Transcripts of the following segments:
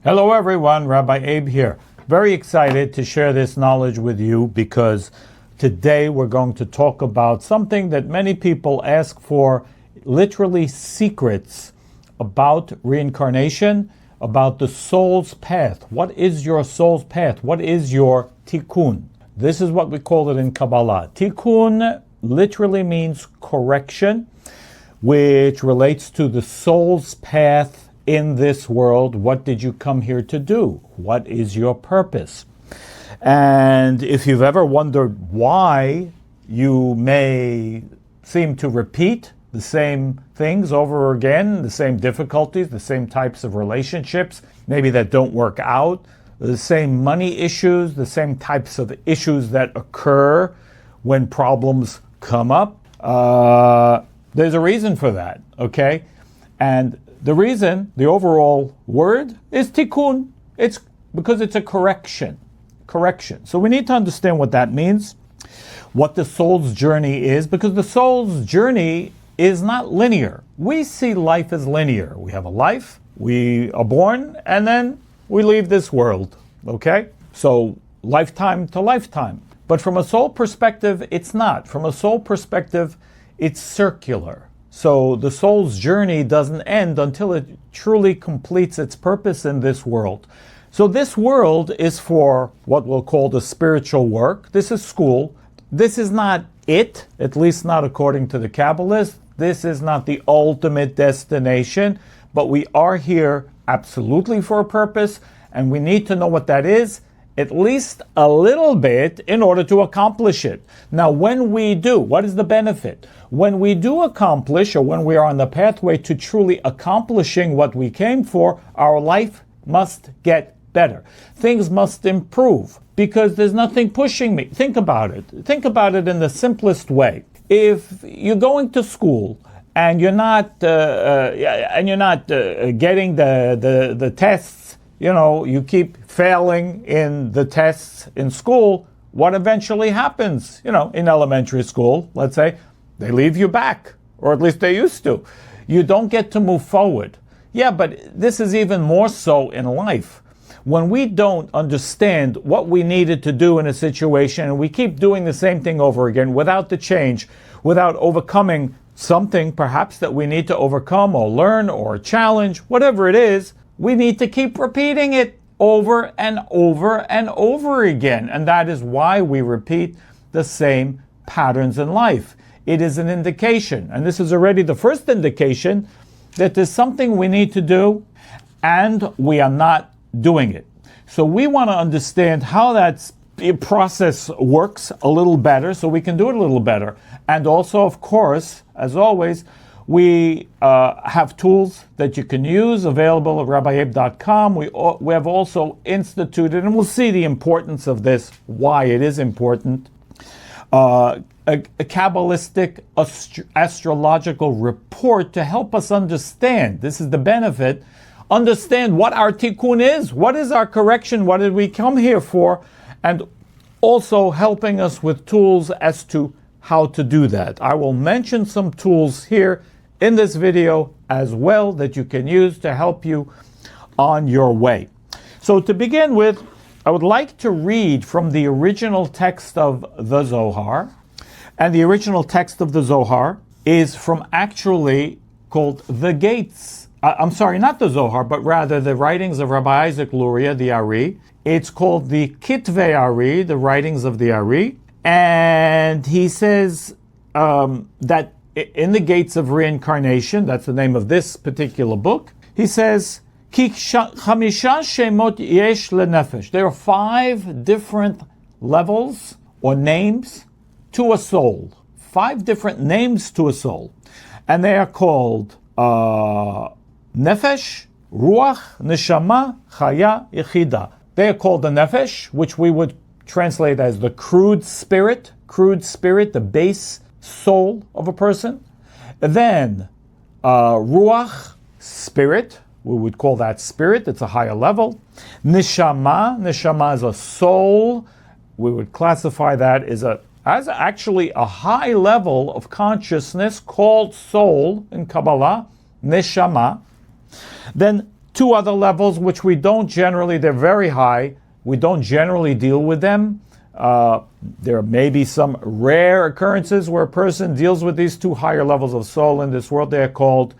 Hello everyone, Rabbi Abe here. Very excited to share this knowledge with you because today we're going to talk about something that many people ask for, literally secrets about reincarnation, about the soul's path. What is your soul's path? What is your Tikkun? This is what we call it in Kabbalah. Tikkun literally means correction, which relates to the soul's path in this world. What did you come here to do? What is your purpose? And if you've ever wondered why you may seem to repeat the same things over again, the same difficulties, the same types of relationships, maybe that don't work out, the same money issues, the same types of issues that occur when problems come up, there's a reason for that, okay? And the reason, the overall word, is tikkun. It's because it's a correction. So we need to understand what that means, what the soul's journey is, because the soul's journey is not linear. We see life as linear. We have a life, we are born, and then we leave this world, okay? So lifetime to lifetime. But from a soul perspective, it's not. From a soul perspective, it's circular. So the soul's journey doesn't end until it truly completes its purpose in this world. So this world is for what we'll call the spiritual work. This is school. This is not it, at least not according to the Kabbalists. This is not the ultimate destination, but we are here absolutely for a purpose, and we need to know what that is, at least a little bit, in order to accomplish it. Now, when we do, what is the benefit? When we do accomplish, or when we are on the pathway to truly accomplishing what we came for, our life must get better. Things must improve, because there's nothing pushing me. Think about it. Think about it in the simplest way. If you're going to school and you're not getting the tests, you keep failing in the tests in school, what eventually happens, in elementary school, let's say, they leave you back, or at least they used to. You don't get to move forward. Yeah, but this is even more so in life. When we don't understand what we needed to do in a situation, and we keep doing the same thing over again without the change, without overcoming something perhaps that we need to overcome or learn or challenge, whatever it is, we need to keep repeating it over and over and over again. And that is why we repeat the same patterns in life. It is an indication, and this is already the first indication, that there's something we need to do and we are not doing it. So we want to understand how that process works a little better so we can do it a little better. And also, of course, as always, we have tools that you can use available at RabbiAbe.com. We have also instituted, and we'll see the importance of this, why it is important, a Kabbalistic astrological report to help us understand. This is the benefit. Understand what our tikkun is. What is our correction? What did we come here for? And also helping us with tools as to how to do that. I will mention some tools here in this video as well that you can use to help you on your way. So to begin with, I would like to read from the original text of the Zohar. And the original text of the Zohar is from actually called The Gates. I'm sorry, not the Zohar, but rather the writings of Rabbi Isaac Luria, the Ari. It's called the Kitvei Ari, the writings of the Ari. And he says that in the Gates of Reincarnation, that's the name of this particular book, he says, Ki chamisha shemot yesh lenefesh. There are 5 different levels or names to a soul. 5 different names to a soul. And they are called Nefesh, Ruach, Neshama, Chaya, Yechida. They are called the Nefesh, which we would translate as the crude spirit, the base soul of a person. Then Ruach, spirit, we would call that spirit, it's a higher level. Neshama is a soul. We would classify that as actually a high level of consciousness called soul in Kabbalah, neshama. Then two other levels which we don't generally, they're very high, we don't generally deal with them. There may be some rare occurrences where a person deals with these two higher levels of soul in this world. They're called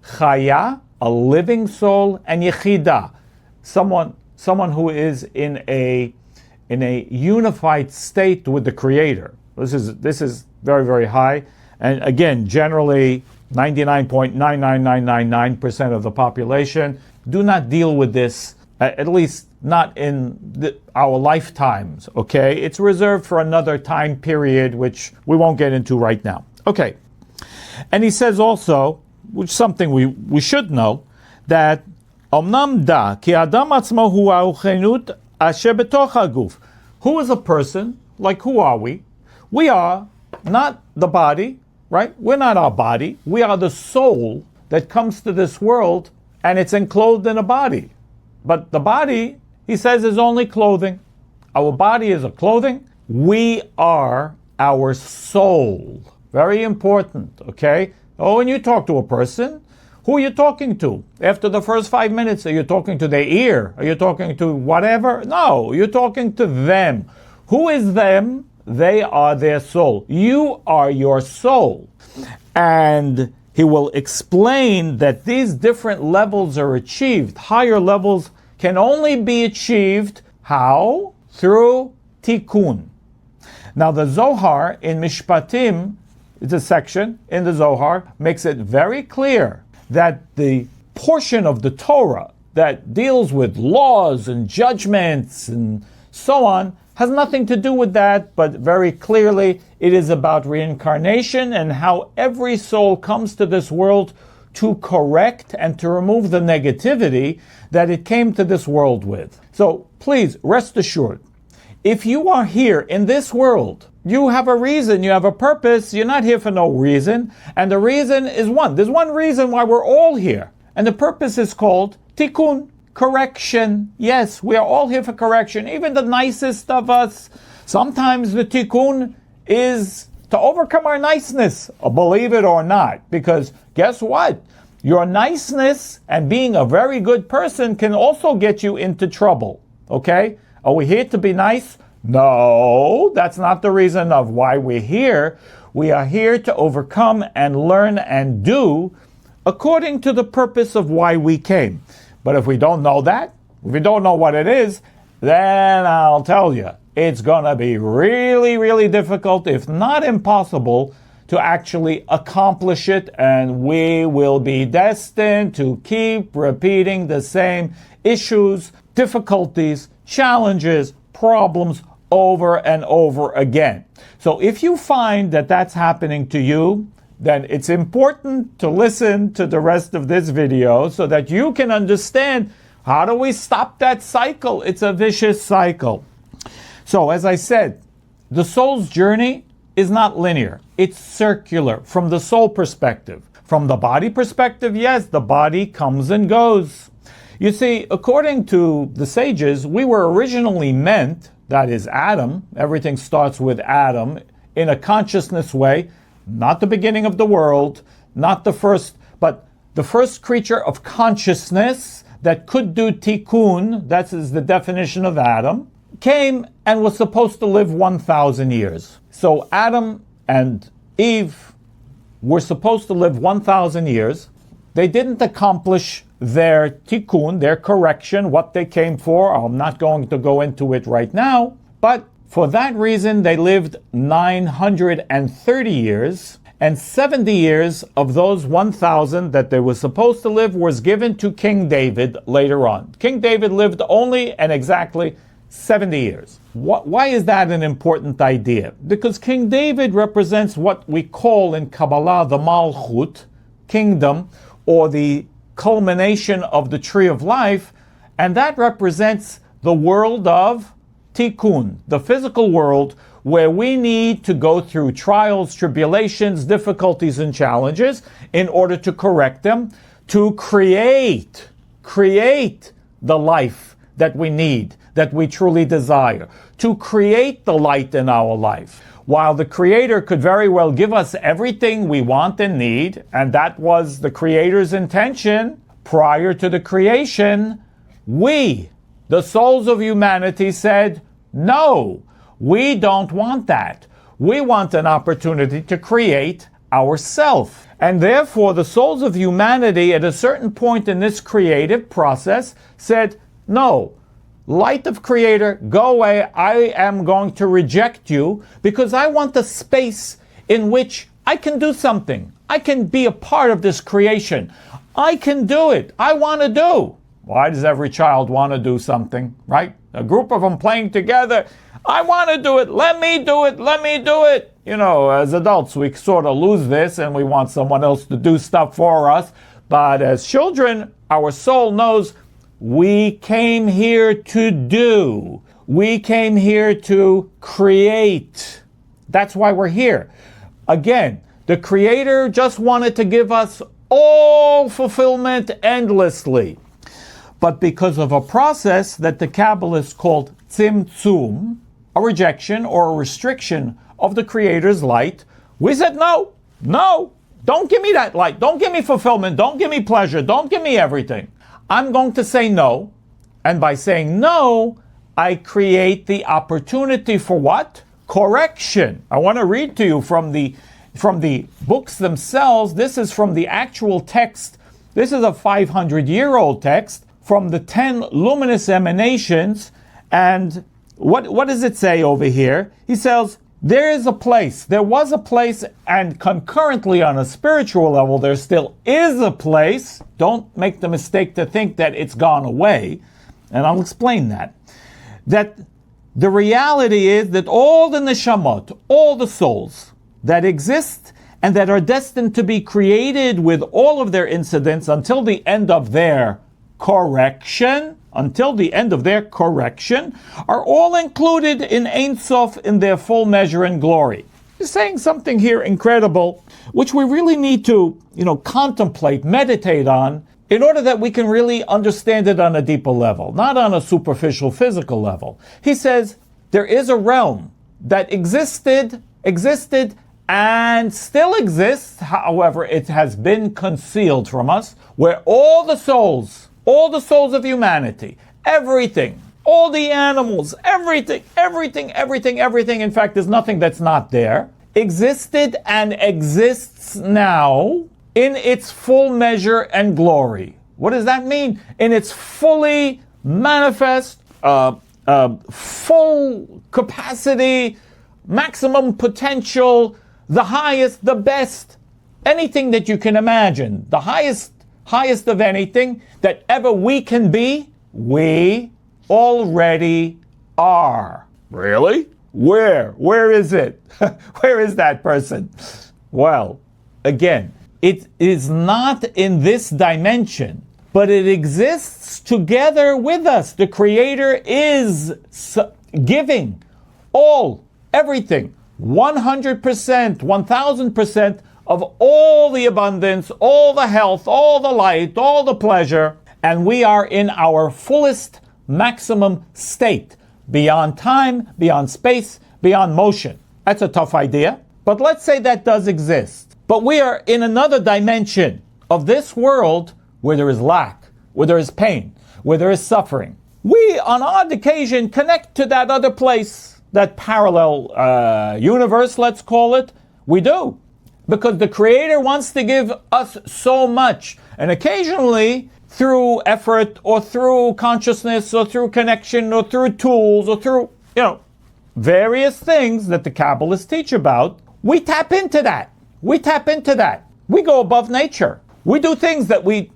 chaya, a living soul, and yechida, someone who is in a unified state with the Creator. This is very, very high. And again, generally 99.99999% of the population do not deal with this, at least not in our lifetimes, okay? It's reserved for another time period, which we won't get into right now. Okay. And he says also, which is something we should know, that Omnam da ki adam atzmo hu ha'uchenut asher betoch haguf. Who is a person? Like, who are we? We are not the body, right? We're not our body. We are the soul that comes to this world, and it's enclosed in a body. But the body, he says, is only clothing. Our body is a clothing. We are our soul. Very important, okay? Oh, when you talk to a person, who are you talking to? After the first 5 minutes, are you talking to their ear? Are you talking to whatever? No, you're talking to them. Who is them? They are their soul. You are your soul. And he will explain that these different levels are achieved. Higher levels can only be achieved, how? Through Tikkun. Now the Zohar in Mishpatim, it's a section in the Zohar, makes it very clear that the portion of the Torah that deals with laws and judgments and so on has nothing to do with that, but very clearly it is about reincarnation and how every soul comes to this world to correct and to remove the negativity that it came to this world with. So please rest assured, if you are here in this world, you have a reason, you have a purpose, you're not here for no reason, and the reason is one. There's one reason why we're all here, and the purpose is called Tikkun, correction. Yes, we are all here for correction, even the nicest of us. Sometimes the Tikkun is to overcome our niceness, believe it or not, because guess what? Your niceness and being a very good person can also get you into trouble, okay? Are we here to be nice? No, that's not the reason of why we're here. We are here to overcome and learn and do according to the purpose of why we came. But if we don't know that, if we don't know what it is, then I'll tell you, it's going to be really, really difficult, if not impossible, to actually accomplish it, and we will be destined to keep repeating the same issues, difficulties, challenges, problems over and over again. So if you find that that's happening to you, then it's important to listen to the rest of this video so that you can understand how do we stop that cycle. It's a vicious cycle. So as I said, the soul's journey is not linear. It's circular from the soul perspective. From the body perspective, yes, the body comes and goes. You see, according to the sages, we were originally meant, that is Adam, everything starts with Adam, in a consciousness way, not the beginning of the world, not the first, but the first creature of consciousness that could do tikkun, that is the definition of Adam, came and was supposed to live 1,000 years. So Adam and Eve were supposed to live 1,000 years. They didn't accomplish their tikkun, their correction, what they came for. I'm not going to go into it right now. But for that reason, they lived 930 years. And 70 years of those 1,000 that they were supposed to live was given to King David later on. King David lived only and exactly 70 years. Why is that an important idea? Because King David represents what we call in Kabbalah the Malchut, kingdom, or the culmination of the tree of life, and that represents the world of Tikkun, the physical world where we need to go through trials, tribulations, difficulties, and challenges in order to correct them, to create the life that we need, that we truly desire, to create the light in our life. While the Creator could very well give us everything we want and need, and that was the Creator's intention, prior to the creation, we, the souls of humanity, said, no, we don't want that. We want an opportunity to create ourselves. And therefore, the souls of humanity at a certain point in this creative process said, no, light of Creator, go away. I am going to reject you because I want the space in which I can do something. I can be a part of this creation. I can do it. I want to do. Why does every child want to do something, right? A group of them playing together. I want to do it. Let me do it. Let me do it. You know, as adults, we sort of lose this and we want someone else to do stuff for us. But as children, our soul knows we came here to do. We came here to create. That's why we're here. Again, the Creator just wanted to give us all fulfillment endlessly. But because of a process that the Kabbalists called Tsimsum, a rejection or a restriction of the Creator's light, we said, no, don't give me that light. Don't give me fulfillment. Don't give me pleasure. Don't give me everything. I'm going to say no. And by saying no, I create the opportunity for what? Correction. I want to read to you from the books themselves. This is from the actual text. This is a 500-year-old text from the 10 luminous emanations. And what does it say over here? He says, there was a place, and concurrently on a spiritual level, there still is a place. Don't make the mistake to think that it's gone away. And I'll explain that. That the reality is that all the neshamot, all the souls that exist and that are destined to be created with all of their incidents until the end of their correction, are all included in Ein Sof in their full measure and glory. He's saying something here incredible, which we really need to, contemplate, meditate on, in order that we can really understand it on a deeper level, not on a superficial physical level. He says there is a realm that existed, and still exists, however, it has been concealed from us, where all the souls of humanity, everything, all the animals, everything, in fact, there's nothing that's not there, existed and exists now in its full measure and glory. What does that mean? In its fully manifest, full capacity, maximum potential, the highest, the best, anything that you can imagine, the highest of anything that ever we can be, we already are. Really? Where? Where is it? Where is that person? Well, again, it is not in this dimension, but it exists together with us. The Creator is giving everything, 100%, 1000% of all the abundance, all the health, all the light, all the pleasure, and we are in our fullest maximum state, beyond time, beyond space, beyond motion. That's a tough idea, but let's say that does exist. But we are in another dimension of this world where there is lack, where there is pain, where there is suffering. We, on odd occasion, connect to that other place, that parallel universe, let's call it. We do. Because the Creator wants to give us so much. And occasionally, through effort, or through consciousness, or through connection, or through tools, or through, various things that the Kabbalists teach about, we tap into that. We go above nature. We do things that we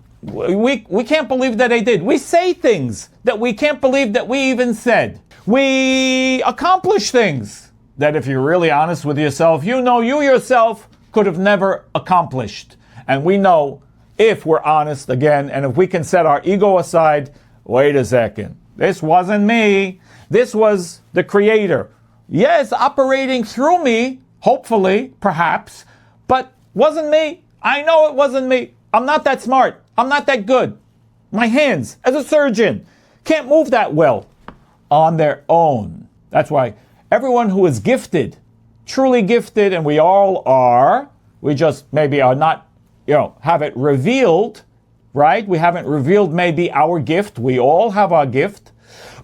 can't believe that they did. We say things that we can't believe that we even said. We accomplish things that, if you're really honest with yourself, you yourself could have never accomplished. And we know, if we're honest again, and if we can set our ego aside, wait a second, this wasn't me. This was the Creator. Yes, operating through me, hopefully, perhaps, but wasn't me. I know it wasn't me. I'm not that smart. I'm not that good. My hands, as a surgeon, can't move that well on their own. That's why everyone who is gifted, truly gifted, and we all are, we just maybe are not, have it revealed right? We haven't revealed maybe our gift. We all have our gift.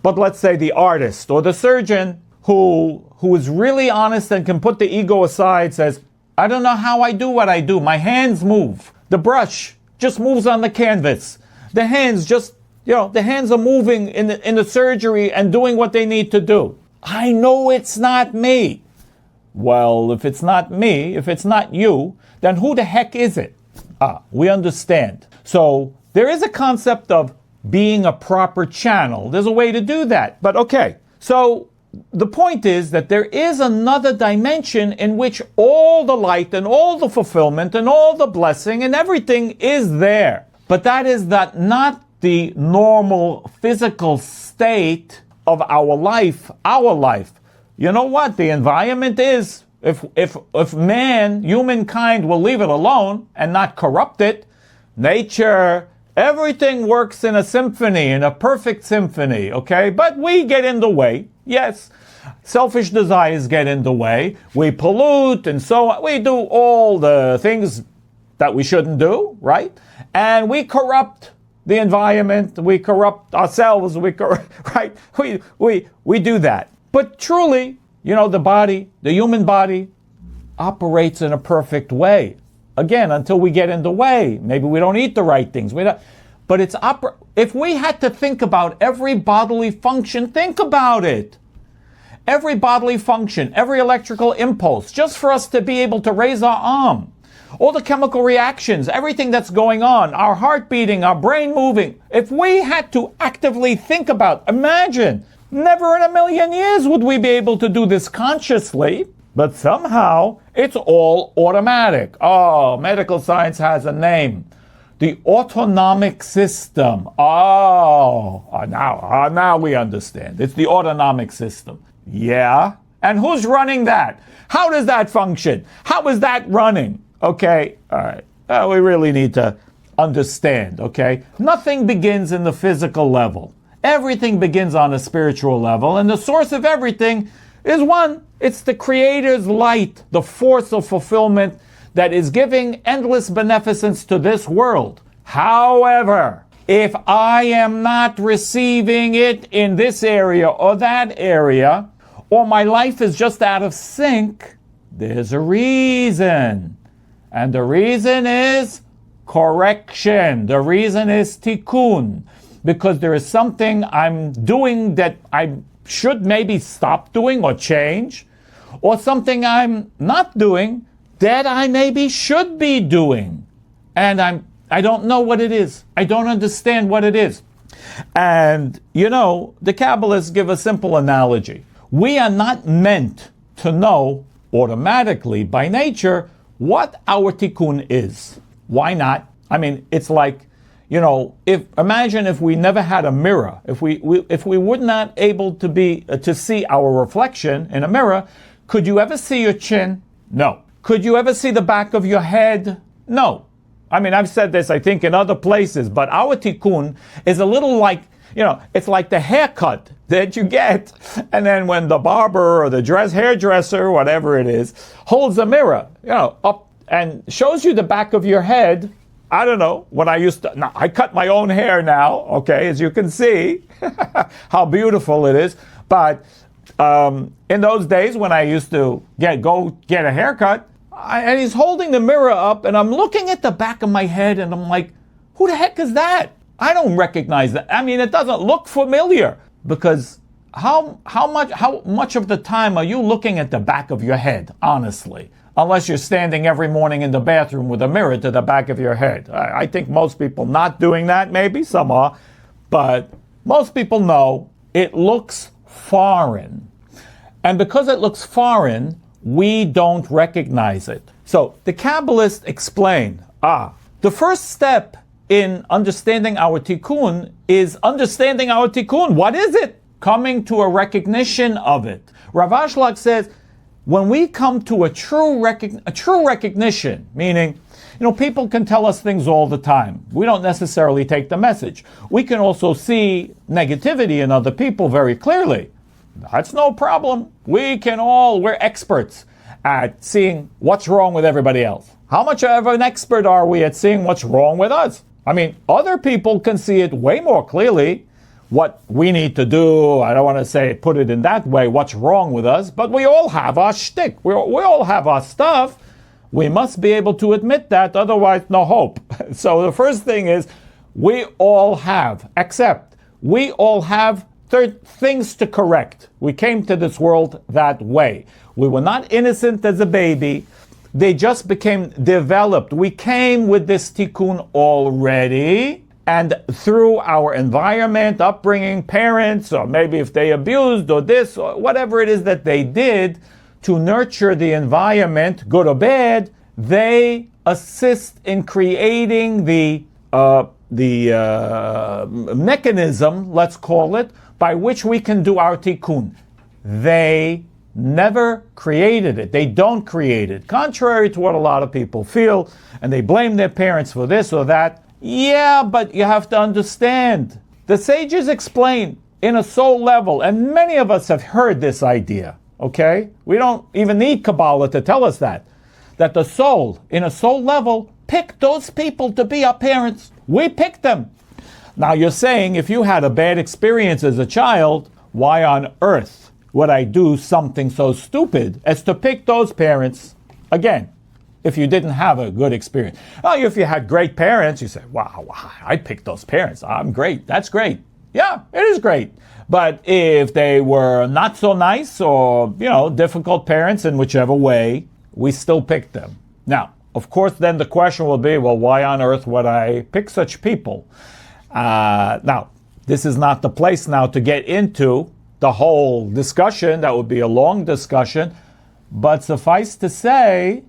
But let's say the artist or the surgeon who is really honest and can put the ego aside says, I don't know how I do what I do. My hands move. The brush just moves on the canvas. The hands just, the hands are moving in the surgery and doing what they need to do. I know it's not me. Well, if it's not me, if it's not you, then who the heck is it? We understand. So there is a concept of being a proper channel. There's a way to do that. But okay, so the point is that there is another dimension in which all the light and all the fulfillment and all the blessing and everything is there. But that is not the normal physical state of our life. You know what? The environment is, if man, humankind will leave it alone and not corrupt it, nature, everything works in a symphony, in a perfect symphony, okay? But we get in the way, yes. Selfish desires get in the way. We pollute and so on. We do all the things that we shouldn't do, right? And we corrupt the environment. We corrupt ourselves. Right? We do that. But truly, the body, the human body, operates in a perfect way. Again, until we get in the way. Maybe we don't eat the right things. But it's if we had to think about every bodily function, think about it. Every bodily function, every electrical impulse, just for us to be able to raise our arm. All the chemical reactions, everything that's going on, our heart beating, our brain moving. If we had to actively think about, imagine, never in a million years would we be able to do this consciously, but somehow it's all automatic. Oh, medical science has a name. The autonomic system. Now we understand. It's the autonomic system. Yeah. And who's running that? How does that function? How is that running? Okay. All right. We really need to understand. Okay. Nothing begins in the physical level. Everything begins on a spiritual level. And the source of everything is one. It's the Creator's light, the force of fulfillment that is giving endless beneficence to this world. However, if I am not receiving it in this area or that area, or my life is just out of sync, there's a reason. And the reason is correction. The reason is Tikkun. Because there is something I'm doing that I should maybe stop doing or change, or something I'm not doing that I maybe should be doing. And I don't know what it is. I don't understand what it is. And, the Kabbalists give a simple analogy. We are not meant to know automatically by nature what our tikkun is. Why not? I mean, it's like, imagine if we never had a mirror, if we were not able to see our reflection in a mirror, could you ever see your chin? No. Could you ever see the back of your head? No. I mean, I've said this, I think, in other places, but our tikkun is a little like, it's like the haircut that you get, and then when the barber or the hairdresser, whatever it is, holds a mirror, up and shows you the back of your head. I don't know, when I cut my own hair now, okay, as you can see, how beautiful it is, but in those days when I used to go get a haircut, and he's holding the mirror up, and I'm looking at the back of my head, and I'm like, who the heck is that? I don't recognize that. I mean, it doesn't look familiar, because how much of the time are you looking at the back of your head, honestly? Unless you're standing every morning in the bathroom with a mirror to the back of your head. I think most people not doing that, maybe some are, but most people know it looks foreign. And because it looks foreign, we don't recognize it. So the Kabbalists explain, the first step in understanding our tikkun is understanding our tikkun. What is it? Coming to a recognition of it. Rav Ashlag says, when we come to a true recognition, meaning, people can tell us things all the time. We don't necessarily take the message. We can also see negativity in other people very clearly. That's no problem. We're experts at seeing what's wrong with everybody else. How much of an expert are we at seeing what's wrong with us? I mean, other people can see it way more clearly. What we need to do, I don't want to say put it in that way, what's wrong with us, but we all have our shtick. We all have our stuff. We must be able to admit that, otherwise no hope. So the first thing is, we all have things to correct. We came to this world that way. We were not innocent as a baby. They just became developed. We came with this tikkun already, and through our environment, upbringing, parents, or maybe if they abused or this, or whatever it is that they did to nurture the environment, good or bad, they assist in creating the mechanism, let's call it, by which we can do our tikkun. They never created it. They don't create it. Contrary to what a lot of people feel, and they blame their parents for this or that. Yeah, but you have to understand. The sages explain in a soul level, and many of us have heard this idea, okay? We don't even need Kabbalah to tell us that the soul, in a soul level, picked those people to be our parents. We picked them. Now you're saying, if you had a bad experience as a child, why on earth would I do something so stupid as to pick those parents? Again, if you didn't have a good experience. Well, if you had great parents, you say, wow, I picked those parents. I'm great. That's great. Yeah, it is great. But if they were not so nice or, difficult parents in whichever way, we still picked them. Now, of course, then the question will be, well, why on earth would I pick such people? Now, this is not the place now to get into the whole discussion. That would be a long discussion. But suffice to say,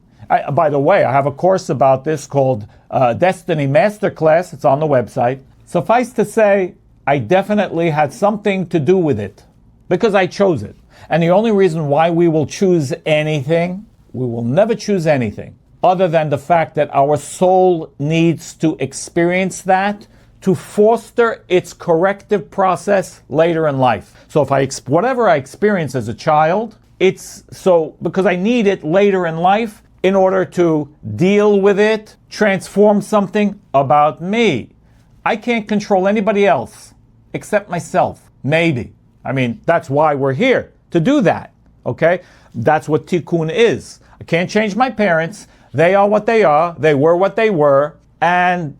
by the way, I have a course about this called Destiny Masterclass. It's on the website. Suffice to say, I definitely had something to do with it because I chose it. And the only reason why we will choose anything, we will never choose anything other than the fact that our soul needs to experience that to foster its corrective process later in life. So if whatever I experience as a child, it's so because I need it later in life in order to deal with it, transform something about me. I can't control anybody else except myself, maybe. I mean, that's why we're here, to do that, okay? That's what tikkun is. I can't change my parents. They are what they are. They were what they were. And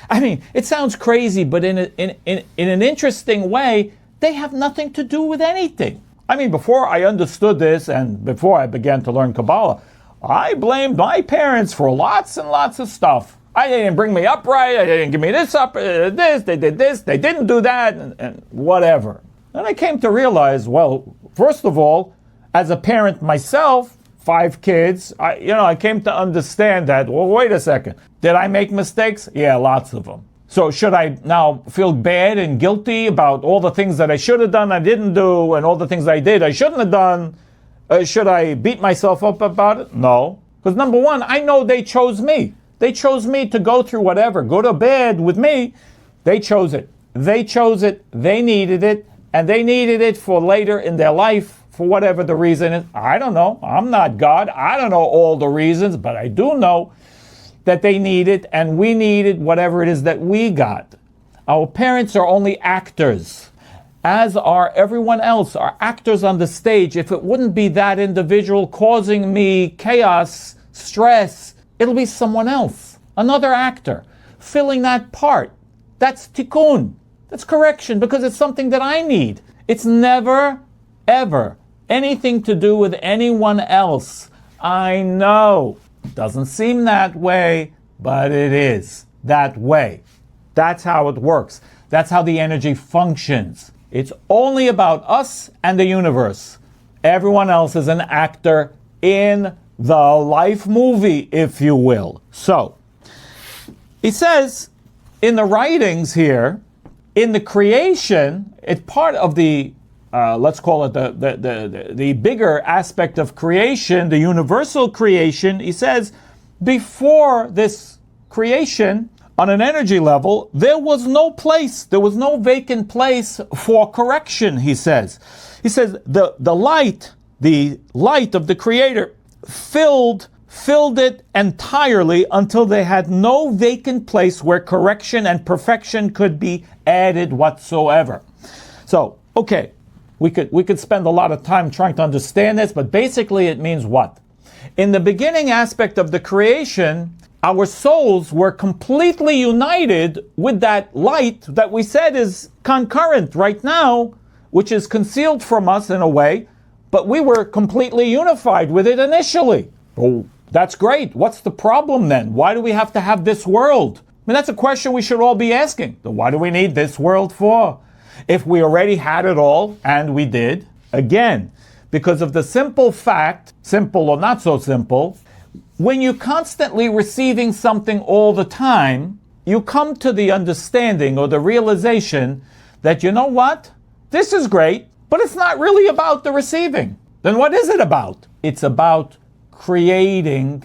I mean, it sounds crazy, but in an interesting way, they have nothing to do with anything. I mean, before I understood this and before I began to learn Kabbalah, I blamed my parents for lots and lots of stuff. They didn't bring me up right. They didn't give me this, they did this, they didn't do that, and whatever. And I came to realize, well, first of all, as a parent myself, 5 kids, I came to understand that, well, wait a second. Did I make mistakes? Yeah, lots of them. So should I now feel bad and guilty about all the things that I should have done, I didn't do, and all the things I did, I shouldn't have done? Should I beat myself up about it? No. Because number one, I know they chose me. They chose me to go through whatever, good or bad with me. They chose it. They chose it. They needed it. And they needed it for later in their life, for whatever the reason is. I don't know. I'm not God. I don't know all the reasons, but I do know that they need it, and we needed whatever it is that we got. Our parents are only actors, as are everyone else, are actors on the stage. If it wouldn't be that individual causing me chaos, stress, it'll be someone else, another actor, filling that part. That's tikkun. That's correction, because it's something that I need. It's never, ever anything to do with anyone else. I know. It doesn't seem that way, but it is that way. That's how it works. That's how the energy functions. It's only about us and the universe. Everyone else is an actor in the life movie, if you will. So, he says in the writings here, in the creation, it's part of the, let's call it the bigger aspect of creation, the universal creation. He says, before this creation, on an energy level, there was no place, there was no vacant place for correction, he says. He says, the light of the Creator filled filled it entirely until they had no vacant place where correction and perfection could be added whatsoever. So, okay, we could spend a lot of time trying to understand this, but basically it means what? In the beginning aspect of the creation, our souls were completely united with that light that we said is concurrent right now, which is concealed from us in a way, but we were completely unified with it initially. Oh, that's great. What's the problem then? Why do we have to have this world? I mean, that's a question we should all be asking. So why do we need this world for? If we already had it all, and we did, again, because of the simple fact, simple or not so simple, when you're constantly receiving something all the time, you come to the understanding or the realization that, you know what? This is great, but it's not really about the receiving. Then what is it about? It's about creating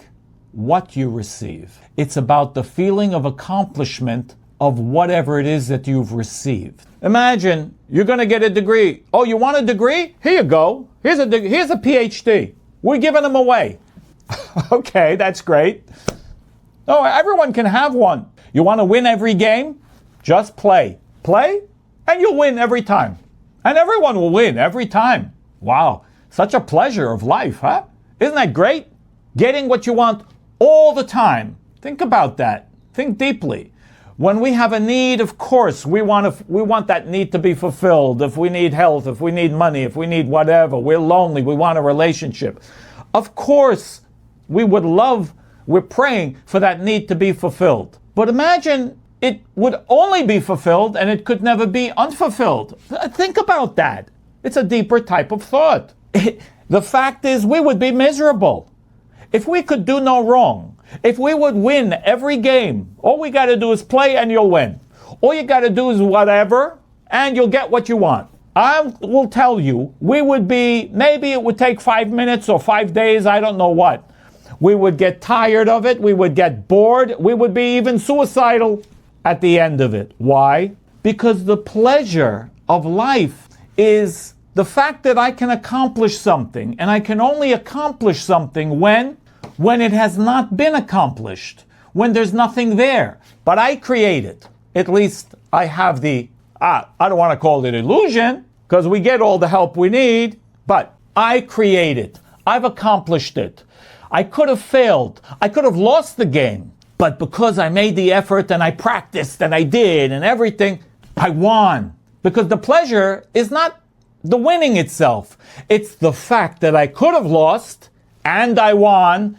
what you receive. It's about the feeling of accomplishment of whatever it is that you've received. Imagine you're going to get a degree. Oh, you want a degree? Here you go. Here's a PhD. We're giving them away. Okay, that's great. No, everyone can have one. You want to win every game? Just play. Play, and you'll win every time. And everyone will win every time. Wow, such a pleasure of life, huh? Isn't that great? Getting what you want all the time. Think about that. Think deeply. When we have a need, of course, we want that need to be fulfilled. If we need health, if we need money, if we need whatever, we're lonely, we want a relationship. Of course, we're praying for that need to be fulfilled. But imagine it would only be fulfilled and it could never be unfulfilled. Think about that. It's a deeper type of thought. The fact is, we would be miserable. If we could do no wrong, if we would win every game, all we got to do is play and you'll win. All you got to do is whatever, and you'll get what you want. I will tell you, we would be, maybe it would take 5 minutes or 5 days, I don't know what. We would get tired of it, we would get bored, we would be even suicidal at the end of it. Why? Because the pleasure of life is the fact that I can accomplish something, and I can only accomplish something when it has not been accomplished, when there's nothing there. But I create it. At least I have the, I don't want to call it illusion, because we get all the help we need, but I create it. I've accomplished it. I could have failed. I could have lost the game. But because I made the effort and I practiced and I did and everything, I won. Because the pleasure is not the winning itself. It's the fact that I could have lost and I won.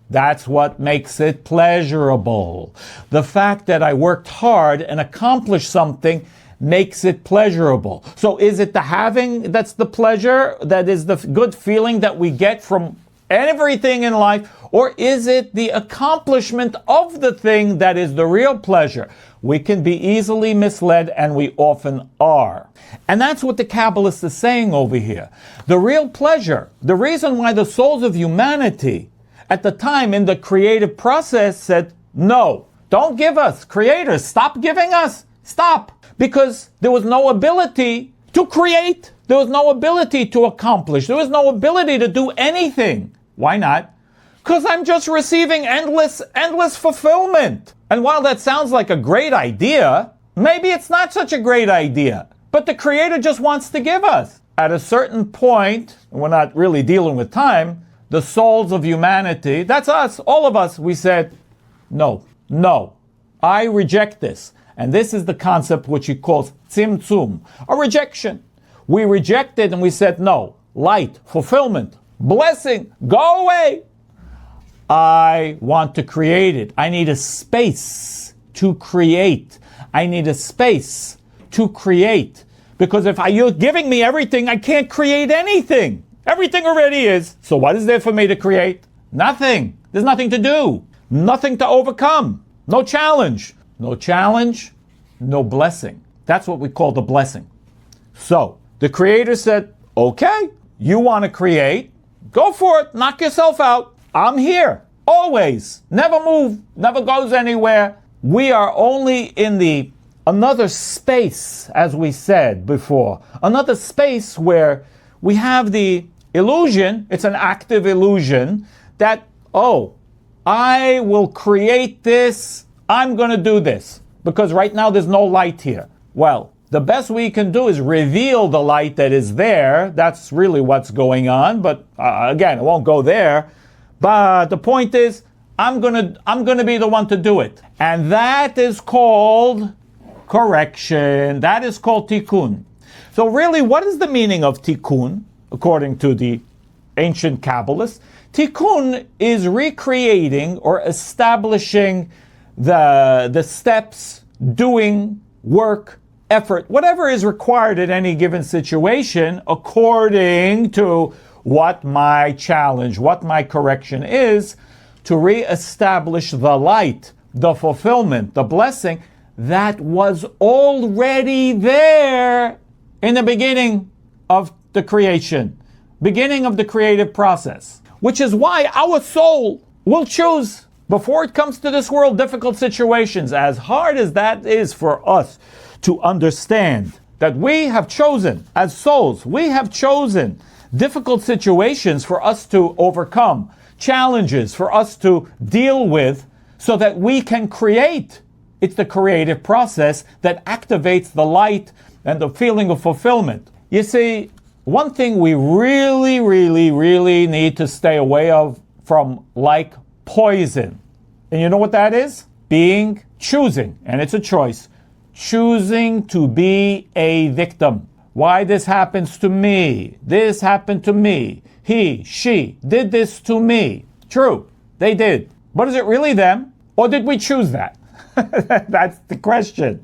That's what makes it pleasurable. The fact that I worked hard and accomplished something makes it pleasurable. So is it the having that's the pleasure, that is the good feeling that we get from everything in life, or is it the accomplishment of the thing that is the real pleasure? We can be easily misled, and we often are. And that's what the Kabbalist is saying over here. The real pleasure, the reason why the souls of humanity at the time in the creative process said, no, don't give us, creators, stop giving us, stop. Because there was no ability to create, there was no ability to accomplish, there was no ability to do anything. Why not? Because I'm just receiving endless fulfillment. And while that sounds like a great idea, maybe it's not such a great idea. But the Creator just wants to give us. At a certain point, and we're not really dealing with time, the souls of humanity, that's us, all of us, we said, no, I reject this. And this is the concept which he calls Tsimsum, a rejection. We rejected and we said, no, light, fulfillment, blessing, go away. I want to create it. I need a space to create. I need a space to create. Because if you're giving me everything, I can't create anything. Everything already is. So what is there for me to create? Nothing. There's nothing to do. Nothing to overcome. No challenge. No challenge, no blessing. That's what we call the blessing. So the Creator said, okay, you want to create, go for it, knock yourself out. I'm here, always, never move, never goes anywhere. We are only in another space, as we said before, another space where we have the illusion, it's an active illusion, that oh, I will create this, I'm going to do this, because right now there's no light here. Well, the best we can do is reveal the light that is there. That's really what's going on. But again, it won't go there. But the point is, I'm gonna be the one to do it. And that is called correction. That is called Tikkun. So really, what is the meaning of Tikkun, according to the ancient Kabbalists? Tikkun is recreating or establishing the steps, doing, work, effort, whatever is required in any given situation, according to what my challenge, what my correction is, to reestablish the light, the fulfillment, the blessing that was already there in the beginning of the creation, beginning of the creative process. Which is why our soul will choose, before it comes to this world, difficult situations, as hard as that is for us to understand, that we have chosen, as souls, we have chosen difficult situations for us to overcome, challenges for us to deal with, so that we can create. It's the creative process that activates the light and the feeling of fulfillment. You see, one thing we really, really, really need to stay away from, like poison. And you know what that is? Choosing, and it's a choice, choosing to be a victim. Why this happens to me? This happened to me. He, she did this to me. True, they did. But is it really them? Or did we choose that? That's the question.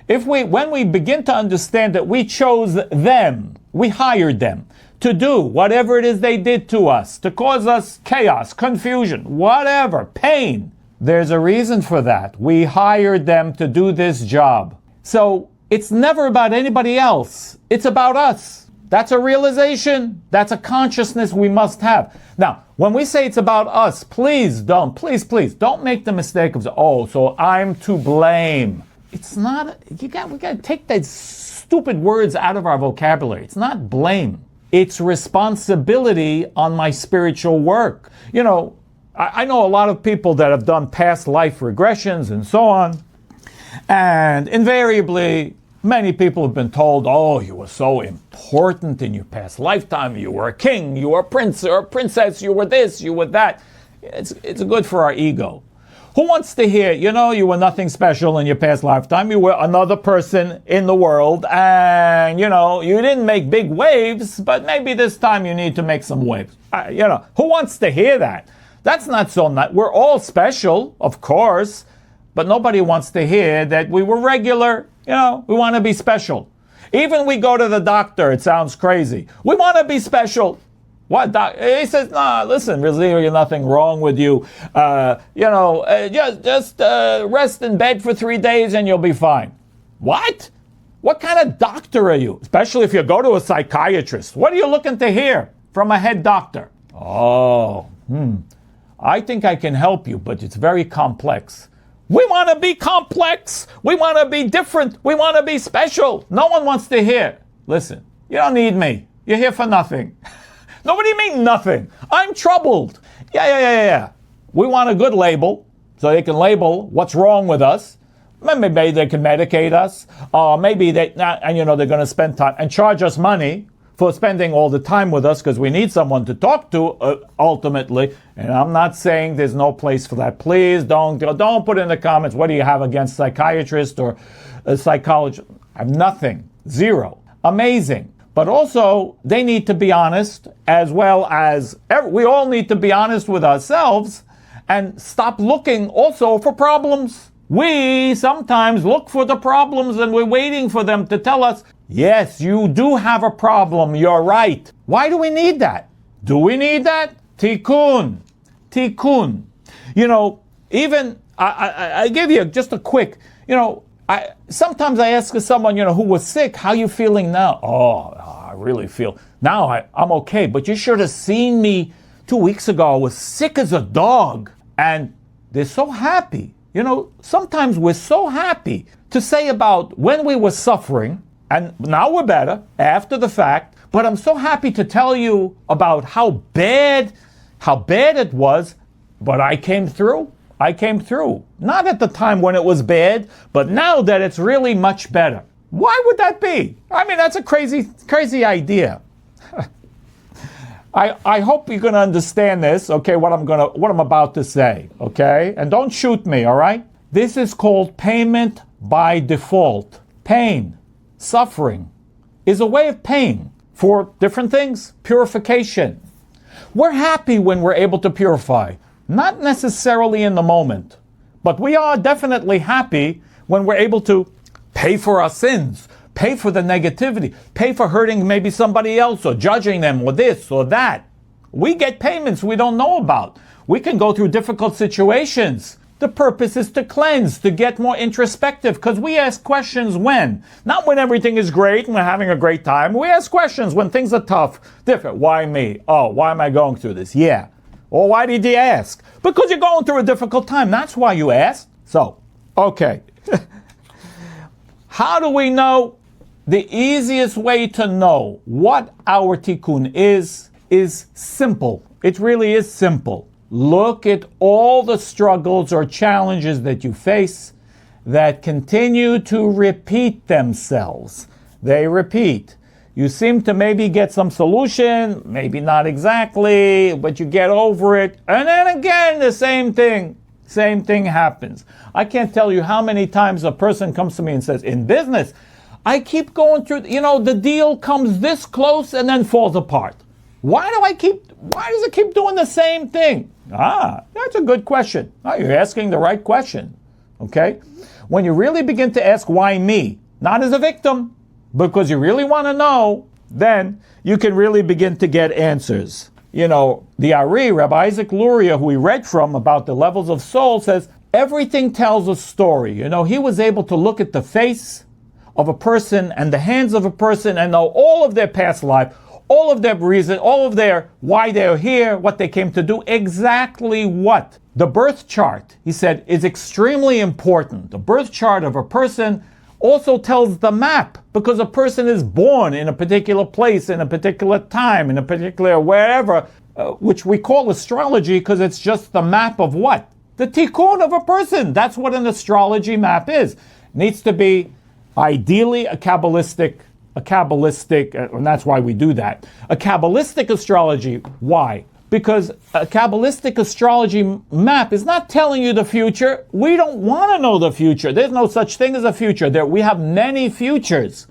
When we begin to understand that we chose them, we hired them to do whatever it is they did to us, to cause us chaos, confusion, whatever, pain. There's a reason for that. We hired them to do this job. So it's never about anybody else. It's about us. That's a realization. That's a consciousness we must have. Now, when we say it's about us, please don't make the mistake of, so I'm to blame. It's not, we got to take those stupid words out of our vocabulary. It's not blame. It's responsibility on my spiritual work. You know, I know a lot of people that have done past life regressions and so on. And invariably, many people have been told, you were so important in your past lifetime. You were a king, you were a prince or a princess, you were this, you were that. It's good for our ego. Who wants to hear, you were nothing special in your past lifetime. You were another person in the world and, you didn't make big waves, but maybe this time you need to make some waves. Who wants to hear that? That's not so nice. We're all special, of course, but nobody wants to hear that we were regular. We want to be special. Even we go to the doctor, it sounds crazy. We want to be special. What he says, no, listen, there's nothing wrong with you. Just rest in bed for 3 days and you'll be fine. What? What kind of doctor are you? Especially if you go to a psychiatrist. What are you looking to hear from a head doctor? I think I can help you, but it's very complex. We want to be complex. We want to be different. We want to be special. No one wants to hear. Listen, you don't need me. You're here for nothing. No, what do you mean nothing? I'm troubled. Yeah. We want a good label, so they can label what's wrong with us. Maybe they can medicate us. Maybe they're going to spend time and charge us money for spending all the time with us because we need someone to talk to ultimately. And I'm not saying there's no place for that. Please don't put in the comments, what do you have against psychiatrists or a psychologist? I have nothing. Zero. Amazing. But also, they need to be honest, as well as we all need to be honest with ourselves and stop looking also for problems. We sometimes look for the problems and we're waiting for them to tell us, yes, you do have a problem, you're right. Why do we need that? Do we need that? Tikkun. Even, I give you just a quick, sometimes I ask someone, who was sick, how you feeling now? I really feel, now I'm okay, but you should have seen me 2 weeks ago. I was sick as a dog. And they're so happy. Sometimes we're so happy to say about when we were suffering, and now we're better after the fact, but I'm so happy to tell you about how bad it was But I came through. I came through. Not at the time when it was bad, but now that it's really much better. Why would that be? I mean, that's a crazy idea. I hope you're going to understand this, okay, what I'm about to say, okay? And don't shoot me, all right? This is called payment by default. Pain, suffering, is a way of paying for different things. Purification. We're happy when we're able to purify. Not necessarily in the moment, but we are definitely happy when we're able to pay for our sins, pay for the negativity, pay for hurting maybe somebody else or judging them or this or that. We get payments we don't know about. We can go through difficult situations. The purpose is to cleanse, to get more introspective, because we ask questions when? Not when everything is great and we're having a great time. We ask questions when things are tough, different. Why me? Oh, why am I going through this? Yeah. Or why did you ask? Because you're going through a difficult time. That's why you asked. So, okay. How do we know? The easiest way to know what our tikkun is simple. It really is simple. Look at all the struggles or challenges that you face that continue to repeat themselves. They repeat. You seem to maybe get some solution, maybe not exactly, but you get over it. And then again, the same thing happens. I can't tell you how many times a person comes to me and says, in business, I keep going through, the deal comes this close and then falls apart. Why does it keep doing the same thing? That's a good question. You're asking the right question. Okay? When you really begin to ask why me, not as a victim, because you really want to know, then you can really begin to get answers. The Ari, Rabbi Isaac Luria, who we read from about the levels of soul, says everything tells a story. He was able to look at the face of a person and the hands of a person and know all of their past life, all of their reason, all of their why they're here, what they came to do, exactly what. The birth chart, he said, is extremely important. The birth chart of a person also tells the map, because a person is born in a particular place, in a particular time, in a particular wherever, which we call astrology because it's just the map of what? The tikkun of a person. That's what an astrology map is. It needs to be ideally a Kabbalistic, and that's why we do that. A Kabbalistic astrology. Why? Because a Kabbalistic astrology map is not telling you the future. We don't want to know the future. There's no such thing as a future. We have many futures.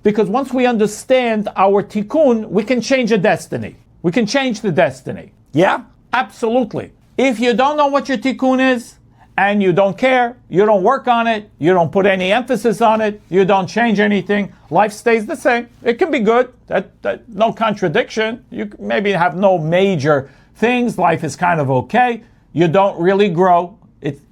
Because once we understand our tikkun, we can change a destiny. We can change the destiny. Yeah? Absolutely. If you don't know what your tikkun is, and you don't care, you don't work on it, you don't put any emphasis on it, you don't change anything, life stays the same. It can be good, that no contradiction. You maybe have no major things, life is kind of okay. You don't really grow.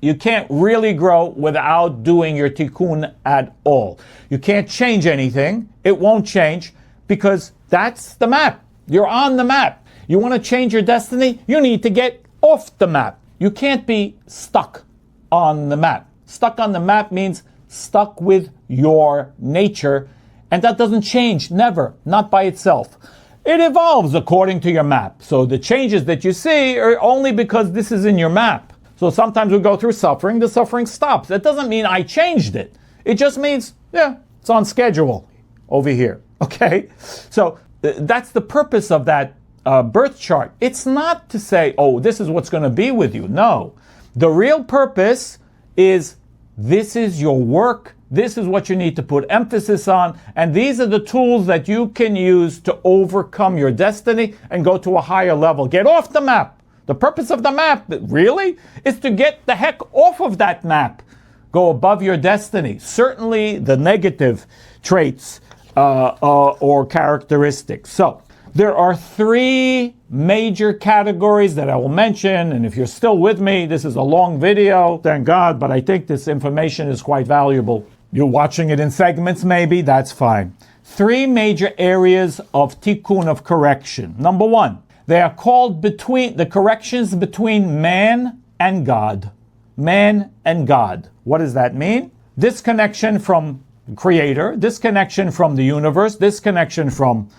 You can't really grow without doing your tikkun at all. You can't change anything. It won't change because that's the map. You're on the map. You want to change your destiny? You need to get off the map. You can't be stuck on the map. Stuck on the map means stuck with your nature, and that doesn't change, never, not by itself. It evolves according to your map. So the changes that you see are only because this is in your map. So sometimes we go through suffering, the suffering stops. That doesn't mean I changed it. It just means, it's on schedule over here, okay? So that's the purpose of that birth chart. It's not to say, this is what's going to be with you. No. The real purpose is this is your work, this is what you need to put emphasis on, and these are the tools that you can use to overcome your destiny and go to a higher level. Get off the map. The purpose of the map, really, is to get the heck off of that map. Go above your destiny. Certainly the negative traits or characteristics. So, there are three major categories that I will mention, and if you're still with me, this is a long video, thank God, but I think this information is quite valuable. You're watching it in segments maybe, that's fine. Three major areas of tikkun, of correction. Number one, they are called the corrections between man and God. Man and God. What does that mean? Disconnection from the Creator, disconnection from the universe, disconnection from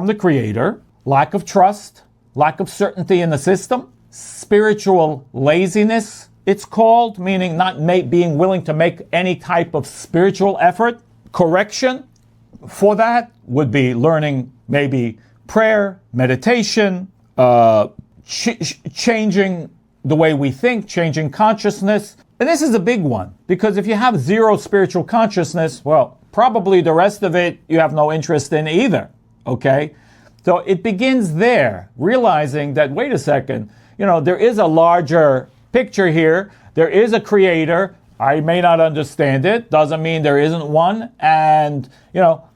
the Creator, lack of trust, lack of certainty in the system. Spiritual laziness, it's called, meaning not being willing to make any type of spiritual effort. Correction for that would be learning maybe prayer, meditation, changing the way we think, changing consciousness. And this is a big one, because if you have zero spiritual consciousness, well, probably the rest of it you have no interest in either, okay? So it begins there, realizing that, wait a second, there is a larger picture here. There is a creator. I may not understand it. Doesn't mean there isn't one. And,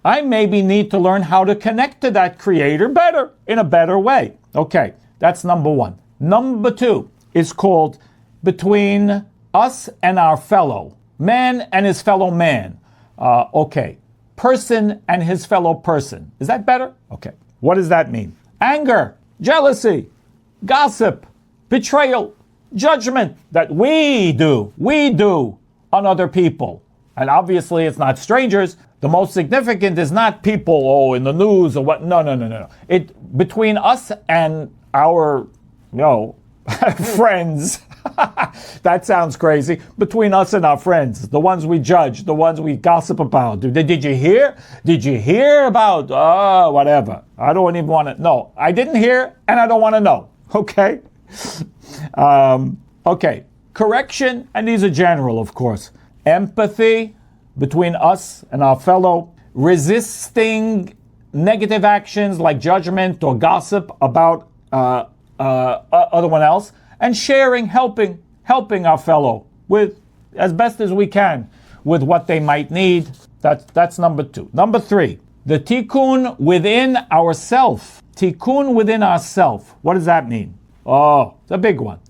I maybe need to learn how to connect to that creator better, in a better way. Okay, that's number one. Number two is called between us and our fellow. Man and his fellow man. Okay. Person and his fellow person. Is that better? Okay. What does that mean? Anger, jealousy, gossip, betrayal, judgment that we do on other people. And obviously it's not strangers. The most significant is not people, in the news or what. No. It between us and our, friends. That sounds crazy. Between us and our friends, the ones we judge, the ones we gossip about. Did you hear? Did you hear about, whatever. I don't even want to know. I didn't hear and I don't want to know. Okay? Okay. Correction, and these are general, of course. Empathy between us and our fellow. Resisting negative actions like judgment or gossip about other one else. And sharing, helping our fellow with, as best as we can, with what they might need. That's number two. Number three, the tikkun within ourself. Tikkun within ourself. What does that mean? Oh, it's a big one.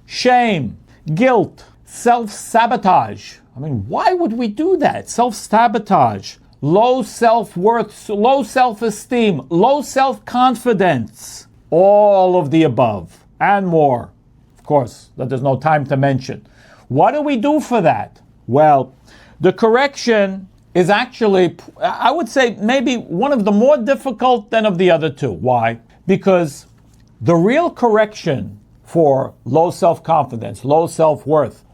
Shame, guilt, self-sabotage. I mean, why would we do that? Self-sabotage, low self-worth, low self-esteem, low self-confidence. All of the above and more. Of course, that there's no time to mention. What do we do for that? Well, the correction is actually, I would say, maybe one of the more difficult than of the other two. Why? Because the real correction for low self-confidence, low self-worth,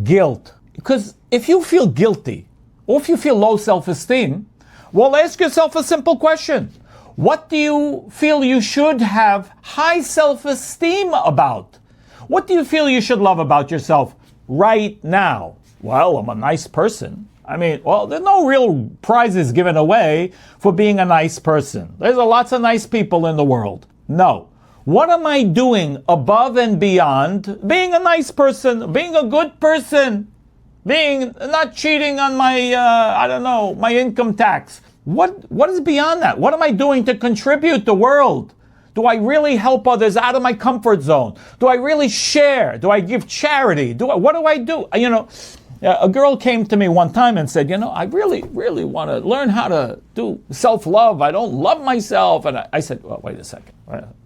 guilt, because if you feel guilty or if you feel low self-esteem, well, ask yourself a simple question. What do you feel you should have high self-esteem about? What do you feel you should love about yourself right now? Well, I'm a nice person. I mean, well, there's no real prizes given away for being a nice person. There's lots of nice people in the world. No. What am I doing above and beyond being a nice person, being a good person, being not cheating on my, my income tax? What is beyond that? What am I doing to contribute to the world? Do I really help others out of my comfort zone? Do I really share? Do I give charity? What do I do? A girl came to me one time and said, I really, really want to learn how to do self-love. I don't love myself. And I said, well, wait a second.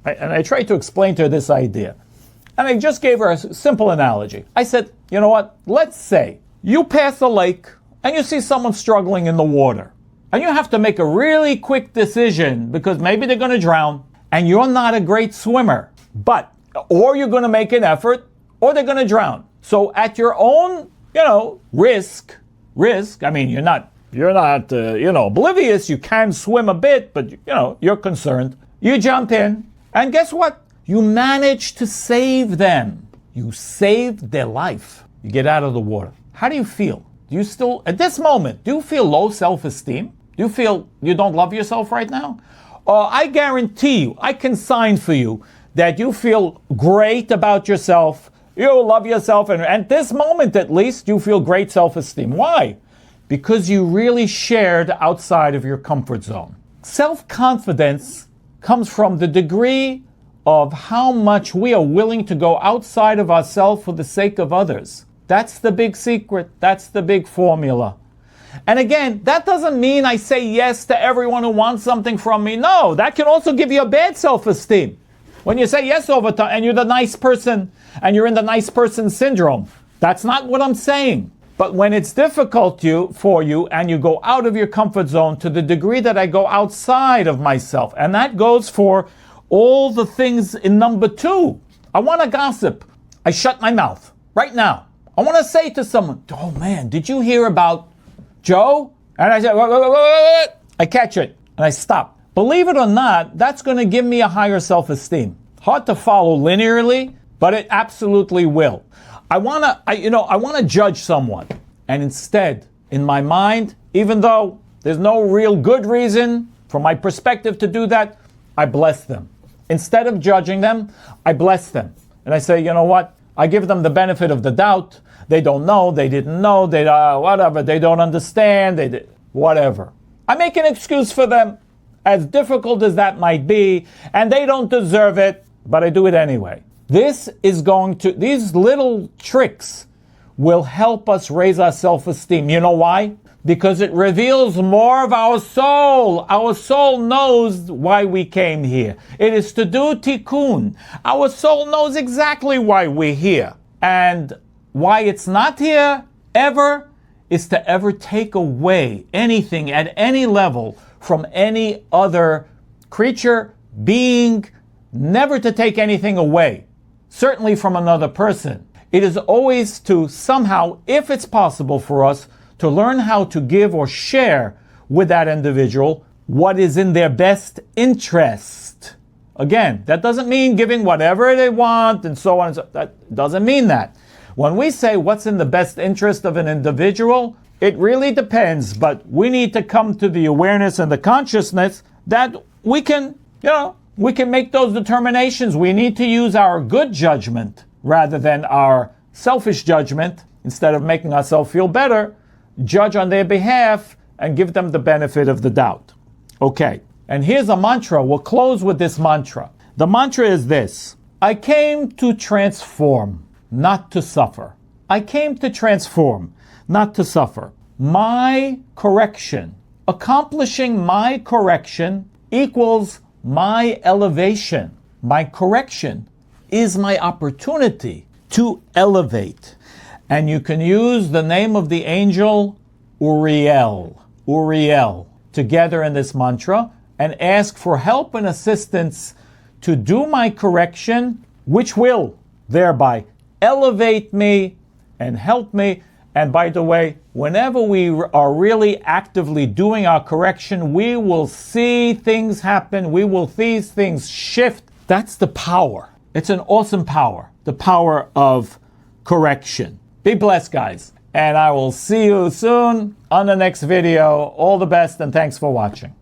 And I tried to explain to her this idea. And I just gave her a simple analogy. I said, you know what? Let's say you pass a lake and you see someone struggling in the water. And you have to make a really quick decision because maybe they're going to drown. And you're not a great swimmer, or you're going to make an effort, or they're going to drown. So at your own, risk, I mean, you're not, oblivious. You can swim a bit, but, you're concerned. You jump in, and guess what? You manage to save them. You saved their life. You get out of the water. How do you feel? Do you still, at this moment, do you feel low self-esteem? Do you feel you don't love yourself right now? I guarantee you, I can sign for you that you feel great about yourself. You love yourself. And at this moment, at least, you feel great self-esteem. Why? Because you really shared outside of your comfort zone. Self-confidence comes from the degree of how much we are willing to go outside of ourselves for the sake of others. That's the big secret. That's the big formula. And again, that doesn't mean I say yes to everyone who wants something from me. No, that can also give you a bad self-esteem. When you say yes over time and you're the nice person and you're in the nice person syndrome, that's not what I'm saying. But when it's difficult for you and you go out of your comfort zone to the degree that I go outside of myself, and that goes for all the things in number 2. I want to gossip. I shut my mouth right now. I want to say to someone, oh man, did you hear about Joe? And I say, what? I catch it and I stop. Believe it or not, that's going to give me a higher self-esteem. Hard to follow linearly, but it absolutely will. I want to judge someone. And instead, in my mind, even though there's no real good reason from my perspective to do that, I bless them. Instead of judging them, I bless them. And I say, you know what? I give them the benefit of the doubt. They don't know, they didn't know, whatever, they don't understand, whatever. I make an excuse for them, as difficult as that might be, and they don't deserve it, but I do it anyway. These little tricks will help us raise our self-esteem. You know why? Because it reveals more of our soul. Our soul knows why we came here. It is to do Tikkun. Our soul knows exactly why we're here. And why it's not here ever is to ever take away anything at any level from any other creature, being, never to take anything away, certainly from another person. It is always to somehow, if it's possible for us, to learn how to give or share with that individual what is in their best interest. Again, that doesn't mean giving whatever they want and so on. That doesn't mean that. When we say what's in the best interest of an individual, it really depends, but we need to come to the awareness and the consciousness that we can make those determinations. We need to use our good judgment rather than our selfish judgment. Instead of making ourselves feel better, judge on their behalf and give them the benefit of the doubt. Okay, and here's a mantra. We'll close with this mantra. The mantra is this: I came to transform, not to suffer. I came to transform, not to suffer. My correction, accomplishing my correction equals my elevation. My correction is my opportunity to elevate. And you can use the name of the angel Uriel, together in this mantra and ask for help and assistance to do my correction, which will thereby elevate me and help me. And by the way, whenever we are really actively doing our correction, we will see things happen. We will see things shift. That's the power. It's an awesome power. The power of correction. Be blessed, guys. And I will see you soon on the next video. All the best and thanks for watching.